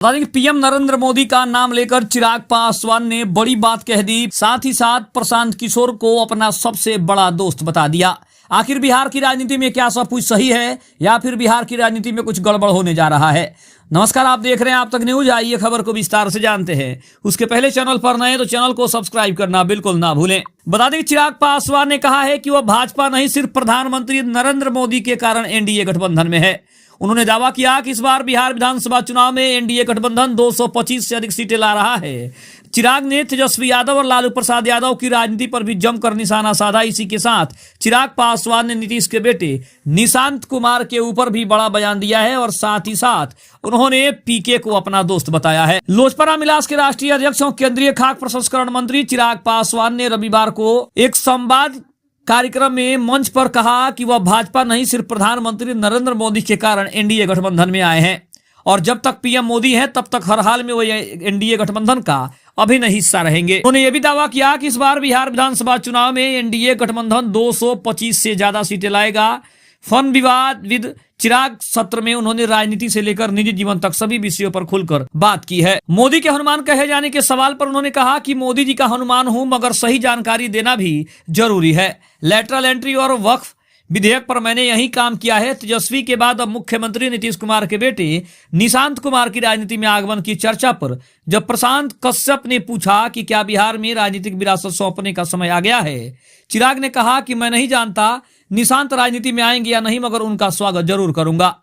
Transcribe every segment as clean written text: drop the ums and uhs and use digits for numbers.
बता दें कि पीएम नरेंद्र मोदी का नाम लेकर चिराग पासवान ने बड़ी बात कह दी। साथ ही साथ प्रशांत किशोर को अपना सबसे बड़ा दोस्त बता दिया। आखिर बिहार की राजनीति में क्या सब कुछ सही है या फिर बिहार की राजनीति में कुछ गड़बड़ होने जा रहा है। नमस्कार, आप देख रहे हैं आप तक न्यूज। आइए खबर को विस्तार से जानते हैं। उसके पहले चैनल पर नए तो चैनल को सब्सक्राइब करना बिल्कुल ना भूलें। बता दें कि चिराग पासवान ने कहा है कि वह भाजपा नहीं सिर्फ प्रधानमंत्री नरेंद्र मोदी के कारण एनडीए गठबंधन में है। उन्होंने दावा किया कि इस बार बिहार विधानसभा चुनाव में एनडीए गठबंधन 225 से अधिक सीटें ला रहा है। चिराग ने तेजस्वी यादव और लालू प्रसाद यादव की राजनीति पर भी जमकर निशाना साधा। इसी के साथ चिराग पासवान ने नीतीश के बेटे निशांत कुमार के ऊपर भी बड़ा बयान दिया है और साथ ही साथ उन्होंने पीके को अपना दोस्त बताया है। लोजपा रामविलास के राष्ट्रीय अध्यक्ष और केंद्रीय खाद्य प्रसंस्करण मंत्री चिराग पासवान ने रविवार को एक संवाद कार्यक्रम में मंच पर कहा कि वह भाजपा नहीं सिर्फ प्रधानमंत्री नरेंद्र मोदी के कारण एनडीए गठबंधन में आए हैं और जब तक पीएम मोदी हैं तब तक हर हाल में वो एनडीए गठबंधन का अभिन्न हिस्सा रहेंगे। उन्होंने यह भी दावा किया कि इस बार बिहार विधानसभा चुनाव में एनडीए गठबंधन 225 से ज्यादा सीटें लाएगा। फन विवाद विद चिराग सत्र में उन्होंने राजनीति से लेकर निजी जीवन तक सभी विषयों पर खुलकर बात की है। मोदी के हनुमान कहे जाने के सवाल पर उन्होंने कहा कि मोदी जी का हनुमान हूं मगर सही जानकारी देना भी जरूरी है। लैटरल एंट्री और वक्फ विधेयक पर मैंने यही काम किया है। तेजस्वी के बाद अब मुख्यमंत्री नीतीश कुमार के बेटे निशांत कुमार की राजनीति में आगमन की चर्चा पर जब प्रशांत कश्यप ने पूछा कि क्या बिहार में राजनीतिक विरासत सौंपने का समय आ गया है, चिराग ने कहा कि मैं नहीं जानता निशांत राजनीति में आएंगे या नहीं मगर उनका स्वागत जरूर करूंगा।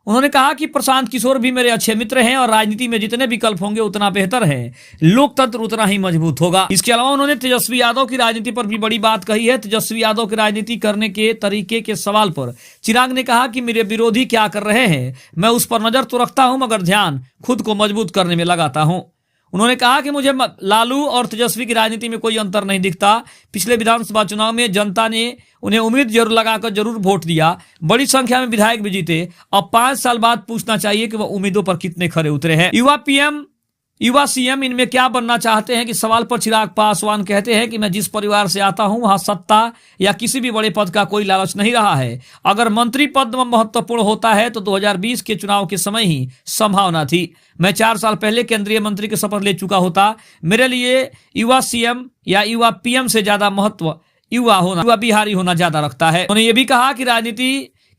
उन्होंने कहा कि प्रशांत किशोर भी मेरे अच्छे मित्र हैं और राजनीति में जितने विकल्प होंगे उतना बेहतर है, लोकतंत्र उतना ही मजबूत होगा। इसके अलावा उन्होंने तेजस्वी यादव की राजनीति पर भी बड़ी बात कही है। तेजस्वी यादव की राजनीति करने के तरीके के सवाल पर चिराग ने कहा कि मेरे विरोधी क्या कर रहे हैं मैं उस पर नजर तो रखता हूं मगर ध्यान खुद को मजबूत करने में लगाता हूं। उन्होंने कहा कि मुझे लालू और तेजस्वी की राजनीति में कोई अंतर नहीं दिखता। पिछले विधानसभा चुनाव में जनता ने उन्हें उम्मीद जरूर लगाकर जरूर वोट दिया। बड़ी संख्या में विधायक भी जीते। अब 5 साल बाद पूछना चाहिए कि वह उम्मीदों पर कितने खरे उतरे हैं। युवा सीएम इनमें क्या बनना चाहते हैं कि सवाल पर चिराग पासवान कहते हैं कि मैं जिस परिवार से आता हूं वहां सत्ता या किसी भी बड़े पद का कोई लालच नहीं रहा है। अगर मंत्री पद महत्वपूर्ण होता है तो 2020 के चुनाव के समय ही संभावना थी। मैं 4 साल पहले केंद्रीय मंत्री की शपथ ले चुका होता। मेरे लिए युवा सीएम या युवा पीएम से ज्यादा महत्व युवा बिहारी होना ज्यादा रखता है। उन्होंने ये भी कहा कि राजनीति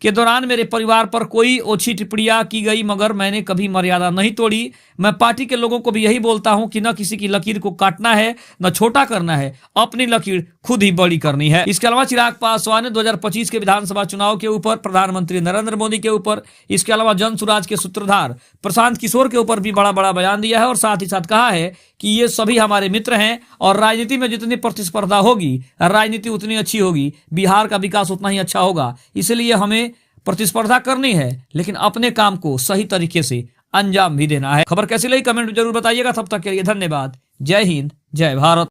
के दौरान मेरे परिवार पर कोई ओछी टिप्पणियां की गई मगर मैंने कभी मर्यादा नहीं तोड़ी। मैं पार्टी के लोगों को भी यही बोलता हूं कि न किसी की लकीर को काटना है न छोटा करना है, अपनी लकीर खुद ही बड़ी करनी है। इसके अलावा चिराग पासवान ने 2025 के विधानसभा चुनाव के ऊपर, प्रधानमंत्री नरेंद्र मोदी के ऊपर, इसके अलावा जन सुराज के सूत्रधार प्रशांत किशोर के ऊपर भी बड़ा बयान दिया है और साथ ही साथ कहा है कि ये सभी हमारे मित्र हैं और राजनीति में जितनी प्रतिस्पर्धा होगी राजनीति उतनी अच्छी होगी, बिहार का विकास उतना ही अच्छा होगा। इसलिए हमें प्रतिस्पर्धा करनी है लेकिन अपने काम को सही तरीके से अंजाम भी देना है। खबर कैसी लगी कमेंट में जरूर बताइएगा। तब तक के लिए धन्यवाद। जय हिंद, जय भारत।